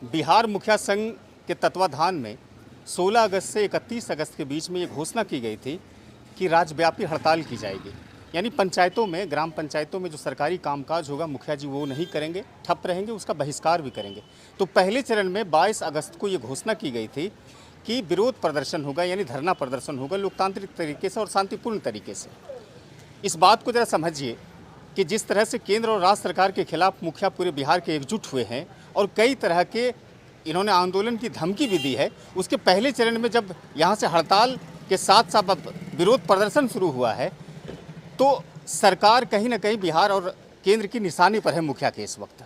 बिहार मुखिया संघ के तत्वाधान में 16 अगस्त से 31 अगस्त के बीच में ये घोषणा की गई थी कि राज्यव्यापी हड़ताल की जाएगी। यानी पंचायतों में, ग्राम पंचायतों में जो सरकारी कामकाज होगा मुखिया जी वो नहीं करेंगे, ठप रहेंगे, उसका बहिष्कार भी करेंगे। तो पहले चरण में 22 अगस्त को ये घोषणा की गई थी कि विरोध प्रदर्शन होगा, यानी धरना प्रदर्शन होगा लोकतांत्रिक तरीके से और शांतिपूर्ण तरीके से। इस बात को ज़रा समझिए कि जिस तरह से केंद्र और राज्य सरकार के खिलाफ मुखिया पूरे बिहार के एकजुट हुए हैं और कई तरह के इन्होंने आंदोलन की धमकी भी दी है, उसके पहले चरण में जब यहाँ से हड़ताल के साथ साथ अब विरोध प्रदर्शन शुरू हुआ है तो सरकार कहीं ना कहीं बिहार और केंद्र की निशानी पर है मुखिया के इस वक्त।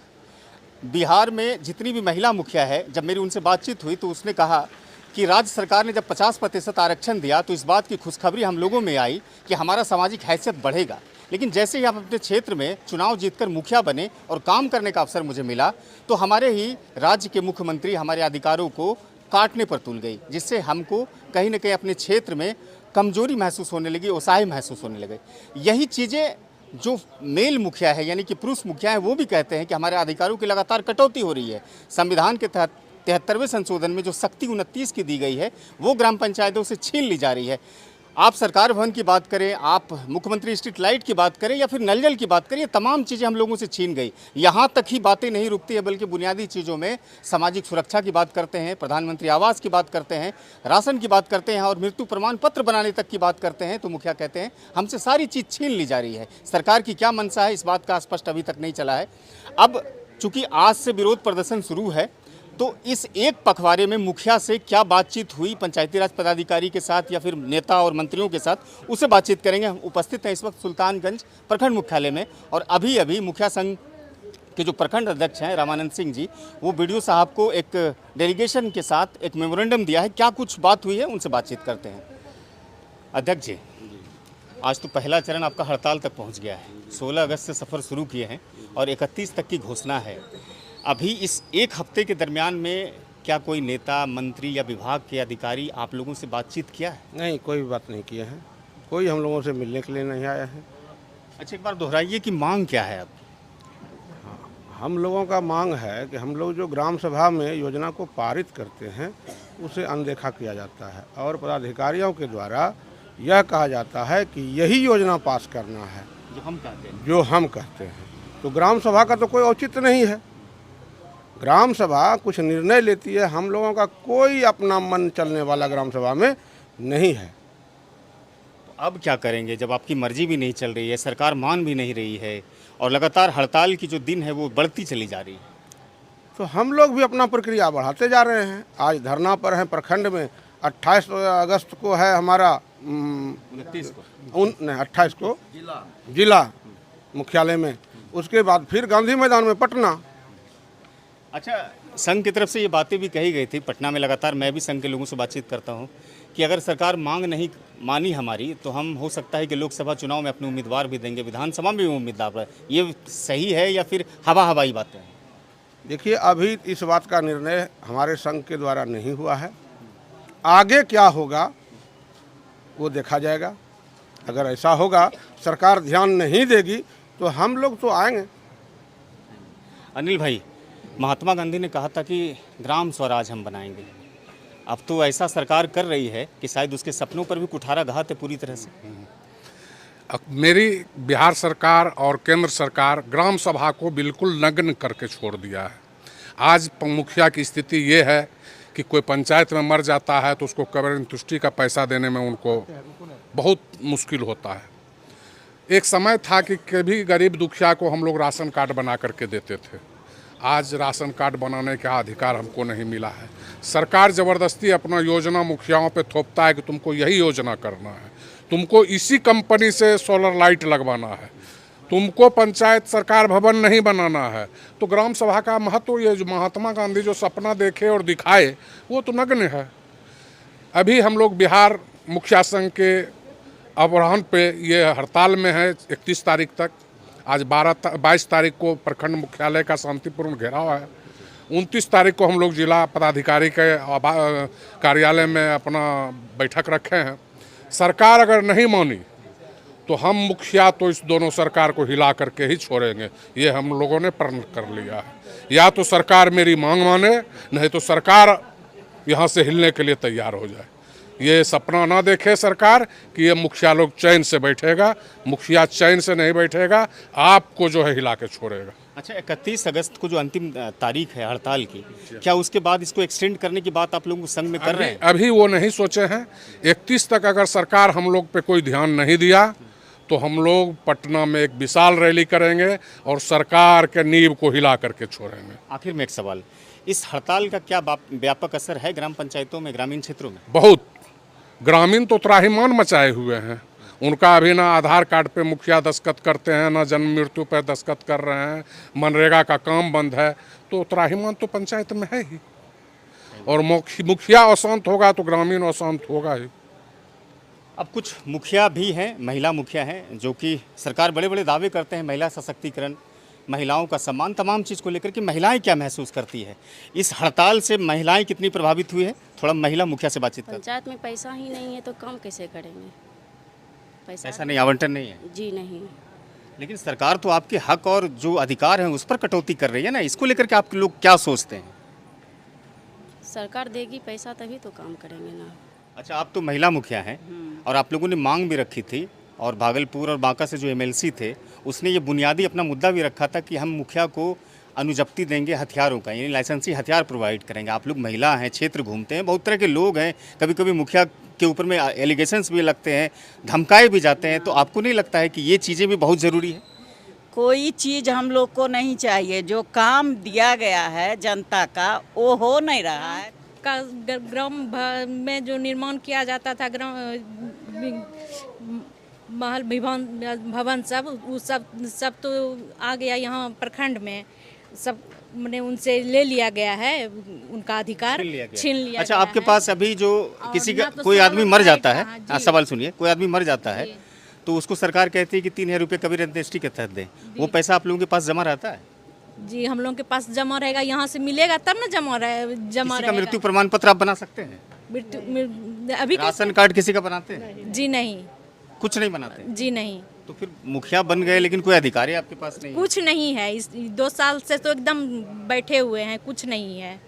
बिहार में जितनी भी महिला मुखिया है, जब मेरी उनसे बातचीत हुई तो उसने कहा कि राज्य सरकार ने जब 50% आरक्षण दिया तो इस बात की खुशखबरी हम लोगों में आई कि हमारा सामाजिक हैसियत बढ़ेगा। लेकिन जैसे ही आप अपने क्षेत्र में चुनाव जीतकर मुखिया बने और काम करने का अवसर मुझे मिला तो हमारे ही राज्य के मुख्यमंत्री हमारे अधिकारों को काटने पर तुल गई, जिससे हमको कहीं ना कहीं अपने क्षेत्र में कमजोरी महसूस होने लगी, असहाय महसूस होने लगे। यही चीज़ें जो मेल मुखिया है यानी कि पुरुष मुखिया है वो भी कहते हैं कि हमारे अधिकारों की लगातार कटौती हो रही है। संविधान के तहत 73वें संशोधन में जो शक्ति 29 की दी गई है वो ग्राम पंचायतों से छीन ली जा रही है। आप सरकार भवन की बात करें, आप मुख्यमंत्री स्ट्रीट लाइट की बात करें या फिर नल जल की बात करें, ये तमाम चीज़ें हम लोगों से छीन गई। यहाँ तक ही बातें नहीं रुकती है बल्कि बुनियादी चीज़ों में सामाजिक सुरक्षा की बात करते हैं, प्रधानमंत्री आवास की बात करते हैं, राशन की बात करते हैं और मृत्यु प्रमाण पत्र बनाने तक की बात करते हैं। तो मुखिया कहते हैं हमसे सारी चीज़ छीन ली जा रही है। सरकार की क्या मंशा है इस बात का स्पष्ट अभी तक नहीं चला है। अब चूँकि आज से विरोध प्रदर्शन शुरू है तो इस एक पखवाड़े में मुखिया से क्या बातचीत हुई पंचायती राज पदाधिकारी के साथ या फिर नेता और मंत्रियों के साथ, उससे बातचीत करेंगे। हम उपस्थित हैं इस वक्त सुल्तानगंज प्रखंड मुख्यालय में और अभी मुखिया संघ के जो प्रखंड अध्यक्ष हैं रामानंद सिंह जी, वो बीडीओ साहब को एक डेलीगेशन के साथ एक मेमोरेंडम दिया है। क्या कुछ बात हुई है उनसे बातचीत करते हैं। अध्यक्ष जी, आज तो पहला चरण आपका हड़ताल तक पहुँच गया है। 16 अगस्त से सफ़र शुरू किए हैं और 31 तक की घोषणा है। अभी इस एक हफ्ते के दरमियान में क्या कोई नेता, मंत्री या विभाग के अधिकारी आप लोगों से बातचीत किया है? नहीं, कोई भी बात नहीं किए हैं। कोई हम लोगों से मिलने के लिए नहीं आया है। अच्छा, एक बार दोहराइए कि मांग क्या है अब? हम लोगों का मांग है कि हम लोग जो ग्राम सभा में योजना को पारित करते हैं उसे अनदेखा किया जाता है और पदाधिकारियों के द्वारा यह कहा जाता है कि यही योजना पास करना है जो हम कहते हैं। तो ग्राम सभा का तो कोई औचित्य नहीं है। ग्राम सभा कुछ निर्णय लेती है, हम लोगों का कोई अपना मन चलने वाला ग्राम सभा में नहीं है। तो अब क्या करेंगे जब आपकी मर्जी भी नहीं चल रही है, सरकार मान भी नहीं रही है और लगातार हड़ताल की जो दिन है वो बढ़ती चली जा रही है? तो हम लोग भी अपना प्रक्रिया बढ़ाते जा रहे हैं। आज धरना पर हैं प्रखंड में। 28 अगस्त को है हमारा 28 को जिला मुख्यालय में, उसके बाद फिर गांधी मैदान में पटना। अच्छा, संघ की तरफ से ये बातें भी कही गई थी पटना में, लगातार मैं भी संघ के लोगों से बातचीत करता हूँ कि अगर सरकार मांग नहीं मानी हमारी तो हम हो सकता है कि लोकसभा चुनाव में अपने उम्मीदवार भी देंगे, विधानसभा में भी उम्मीदवार। ये सही है या फिर हवाई बातें हैं? देखिए, अभी इस बात का निर्णय हमारे संघ के द्वारा नहीं हुआ है। आगे क्या होगा वो देखा जाएगा। अगर ऐसा होगा, सरकार ध्यान नहीं देगी तो हम लोग तो आएंगे। अनिल भाई, महात्मा गांधी ने कहा था कि ग्राम स्वराज हम बनाएंगे। अब तो ऐसा सरकार कर रही है कि शायद उसके सपनों पर भी कुठाराघात है पूरी तरह से। मेरी बिहार सरकार और केंद्र सरकार ग्राम सभा को बिल्कुल नग्न करके छोड़ दिया है। आज मुखिया की स्थिति ये है कि कोई पंचायत में मर जाता है तो उसको कब्र तुष्टि का पैसा देने में उनको बहुत मुश्किल होता है। एक समय था कि कभी गरीब दुखिया को हम लोग राशन कार्ड बना करके देते थे। आज राशन कार्ड बनाने का अधिकार हमको नहीं मिला है। सरकार ज़बरदस्ती अपना योजना मुखियाओं पे थोपता है कि तुमको यही योजना करना है, तुमको इसी कंपनी से सोलर लाइट लगवाना है, तुमको पंचायत सरकार भवन नहीं बनाना है। तो ग्राम सभा का महत्व, ये जो महात्मा गांधी जो सपना देखे और दिखाए वो तो नग्न है। अभी हम लोग बिहार मुखिया संघ के आह्वान पे ये हड़ताल में है 31 तारीख तक। आज 22 तारीख को प्रखंड मुख्यालय का शांतिपूर्ण घेराव है। 29 तारीख को हम लोग जिला पदाधिकारी के कार्यालय में अपना बैठक रखे हैं। सरकार अगर नहीं मानी तो हम मुखिया तो इस दोनों सरकार को हिला करके ही छोड़ेंगे, ये हम लोगों ने प्रण कर लिया है। या तो सरकार मेरी मांग माने, नहीं तो सरकार यहाँ से हिलने के लिए तैयार हो जाए। ये सपना ना देखे सरकार कि ये मुखिया लोग चैन से बैठेगा, मुखिया चैन से नहीं बैठेगा, आपको जो है हिला के छोड़ेगा। अच्छा, 31 अगस्त को जो अंतिम तारीख है हड़ताल की, क्या उसके बाद इसको एक्सटेंड करने की बात आप लोगों को संघ में कर रहे हैं? अभी वो नहीं सोचे हैं। 31 तक अगर सरकार हम लोग पे कोई ध्यान नहीं दिया तो हम लोग पटना में एक विशाल रैली करेंगे और सरकार के नींव को हिला करके छोड़ेंगे। आखिर में एक सवाल, इस हड़ताल का क्या व्यापक असर है ग्राम पंचायतों में, ग्रामीण क्षेत्रों में? बहुत ग्रामीण तो त्राहिमाम मचाए हुए हैं। उनका अभी ना आधार कार्ड पे मुखिया दस्तखत करते हैं, ना जन्म मृत्यु पर दस्तखत कर रहे हैं, मनरेगा का काम बंद है, तो त्राहिमाम तो पंचायत में है ही। और मुखिया अशांत होगा तो ग्रामीण अशांत होगा ही। अब कुछ मुखिया भी हैं, महिला मुखिया हैं, जो कि सरकार बड़े बड़े दावे करते हैं, महिला सशक्तिकरण, महिलाओं का सम्मान, तमाम चीज़ को लेकर के महिलाएं क्या महसूस करती है, इस हड़ताल से महिलाएं कितनी प्रभावित हुई है? थोड़ा महिला मुखिया से बातचीत करते हैं। पंचायत में पैसा ही नहीं है तो काम कैसे करेंगे? ऐसा नहीं, आवंटन नहीं है। जी नहीं। लेकिन सरकार तो आपके हक और जो अधिकार हैं उस पर कटौती कर रही है ना, इसको लेकर के आप लोग क्या सोचते हैं? सरकार देगी पैसा तभी तो काम करेंगे ना। अच्छा, आप तो महिला मुखिया हैं और आप लोगों ने मांग भी रखी थी, और भागलपुर और बांका से जो एमएलसी थे उसने ये बुनियादी अपना मुद्दा भी रखा था कि हम मुखिया को अनुजप्ति देंगे हथियारों का, यानी लाइसेंसी हथियार प्रोवाइड करेंगे। आप लोग महिला हैं, क्षेत्र घूमते हैं, बहुत तरह के लोग हैं, कभी कभी मुखिया के ऊपर में एलिगेशंस भी लगते हैं, धमकाए भी जाते हैं, तो आपको नहीं लगता है कि ये चीज़ें भी बहुत ज़रूरी है? कोई चीज़ हम लोग को नहीं चाहिए, जो काम दिया गया है जनता का वो हो नहीं रहा है। का ग्राम में जो निर्माण किया जाता था, ग्राम महल भवन सब, वो सब तो आ गया यहाँ प्रखंड में, सब मैंने उनसे ले लिया गया है, उनका अधिकार छीन लिया। अच्छा, गया आपके है। पास अभी जो किसी का तो कोई आदमी मर जाता है, हाँ, जी। सवाल सुनिए, कोई आदमी मर जाता है तो उसको सरकार कहती है कि 3000 रुपये कबीर अंत्येष्टि के तहत दें, वो पैसा आप लोगों के पास जमा रहता है? जी, हम लोगों के पास जमा रहेगा, यहाँ से मिलेगा तब ना जमा किसी का रहेगा। मृत्यु प्रमाण पत्र आप बना सकते हैं? अभी राशन कार्ड किसी का बनाते हैं? जी नहीं, कुछ नहीं बनाते? जी नहीं, तो फिर मुखिया बन गए लेकिन कोई अधिकारी आपके पास नहीं है? कुछ नहीं है। इस 2 साल से तो एकदम बैठे हुए हैं, कुछ नहीं है।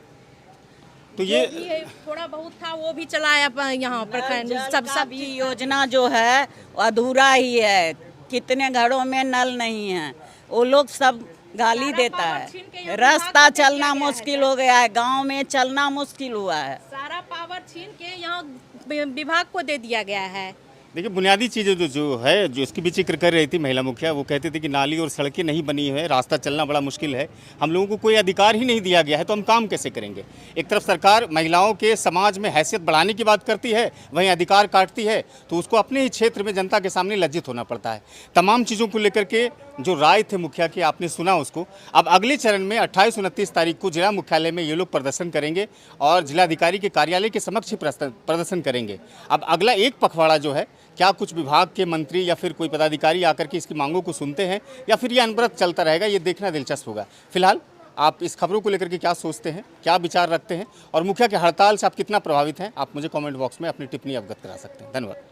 तो ये जो भी है, थोड़ा बहुत था वो भी चलाया यहाँ प्रखंड, सब भी योजना जो है अधूरा ही है। कितने घरों में नल नहीं है, वो लोग सब गाली देता है। रास्ता चलना मुश्किल हो गया है, गांव में चलना मुश्किल हुआ है। सारा पावर छीन के यहाँ विभाग को दे दिया गया है। देखिए, बुनियादी चीज़ें जो है, जो इसकी भी जिक्र कर रही थी महिला मुखिया, वो कहते थे कि नाली और सड़कें नहीं बनी है, रास्ता चलना बड़ा मुश्किल है, हम लोगों को कोई अधिकार ही नहीं दिया गया है, तो हम काम कैसे करेंगे? एक तरफ सरकार महिलाओं के समाज में हैसियत बढ़ाने की बात करती है, वहीं अधिकार काटती है, तो उसको अपने ही क्षेत्र में जनता के सामने लज्जित होना पड़ता है। तमाम चीज़ों को लेकर के जो राय थे मुखिया की, आपने सुना उसको। अब अगले चरण में 28-29 तारीख को जिला मुख्यालय में ये लोग प्रदर्शन करेंगे और जिलाधिकारी के कार्यालय के समक्ष ही प्रदर्शन करेंगे। अब अगला एक पखवाड़ा जो है, क्या कुछ विभाग के मंत्री या फिर कोई पदाधिकारी आकर के इसकी मांगों को सुनते हैं या फिर ये अनवरत चलता रहेगा, ये देखना दिलचस्प होगा। फिलहाल आप इस खबरों को लेकर के क्या सोचते हैं, क्या विचार रखते हैं, और मुखिया के हड़ताल से आप कितना प्रभावित हैं, आप मुझे कमेंट बॉक्स में अपनी टिप्पणी अवगत करा सकते हैं। धन्यवाद।